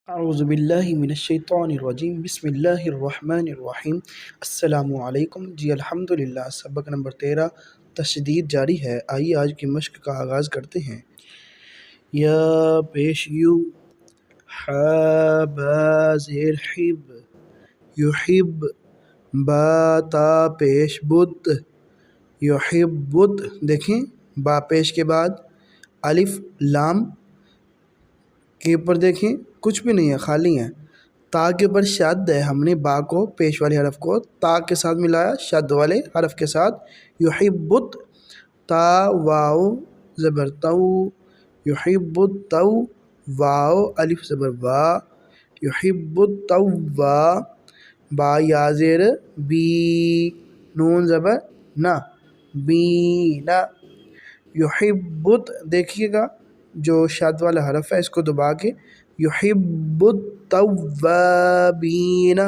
اعوذ باللہ من الشیطان الرجیم بسم اللہ الرحمن الرحیم۔ السلام علیکم۔ جی الحمدللہ، سبق نمبر 13 تشدید جاری ہے۔ آئیے آج کی مشق کا آغاز کرتے ہیں۔ یا پیش یو، ح با زیر حب، یحب، با تا پیش بت، یحبت۔ دیکھیں با پیش کے بعد الف لام کے اوپر دیکھیں کچھ بھی نہیں ہے، خالی ہے۔ تا کے اوپر شد ہے، ہم نے با کو پیش والے حرف کو تا کے ساتھ ملایا شد والے حرف کے ساتھ، یحبت، تا واو زبر تو، یحبت تو، واو الف زبر وا، یحبت تو وا، با یا زیر بی، نون زبر نا، بینا، یحبت۔ دیکھیے گا جو شد والا حرف ہے اس کو دبا کے یحب التوابین۔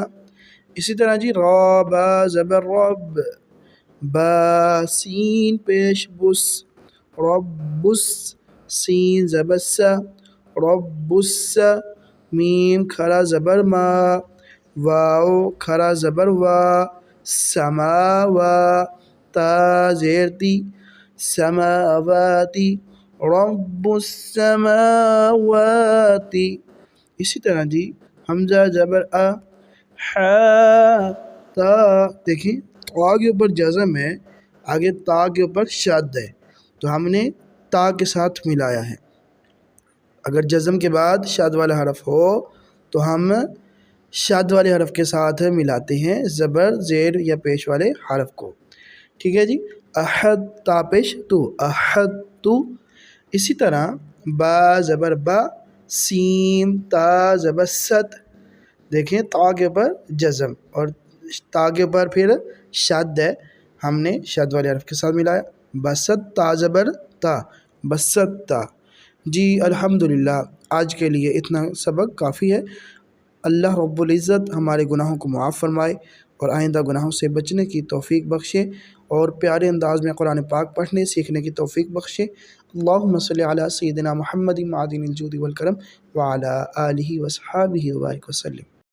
اسی طرح جی را با زبر رب، با سین پیش بس، ربس، سین زبر سا، ربس، میم کھڑا زبر ما، واو کھڑا زبر وا، سماوا، تا زیر تی، سماواتی، رب السماوات۔ اسی طرح جی حمزہ زبر ا، ح تا، دیکھیں تا کے اوپر جزم ہے، آگے تا کے اوپر شد ہے تو ہم نے تا کے ساتھ ملایا ہے۔ اگر جزم کے بعد شد والا حرف ہو تو ہم شد والے حرف کے ساتھ ملاتے ہیں زبر زیر یا پیش والے حرف کو، ٹھیک ہے جی۔ احد تا پیش تو، احد تو۔ اسی طرح با زبر با، سین تا زبر ست، دیکھیں تا کے اوپر جزم اور تا کے اوپر پھر شد ہے، ہم نے شد والے حرف کے ساتھ ملایا، بست تا زبر تا، بست تا۔ جی الحمدللہ، آج کے لیے اتنا سبق کافی ہے۔ اللہ رب العزت ہمارے گناہوں کو معاف فرمائے اور آئندہ گناہوں سے بچنے کی توفیق بخشے اور پیارے انداز میں قرآن پاک پڑھنے سیکھنے کی توفیق بخشے۔ اللہم صلی علی سیدنا محمد معدن الجود والکرم وعلی آلہ وصحابہ وبارک وسلم۔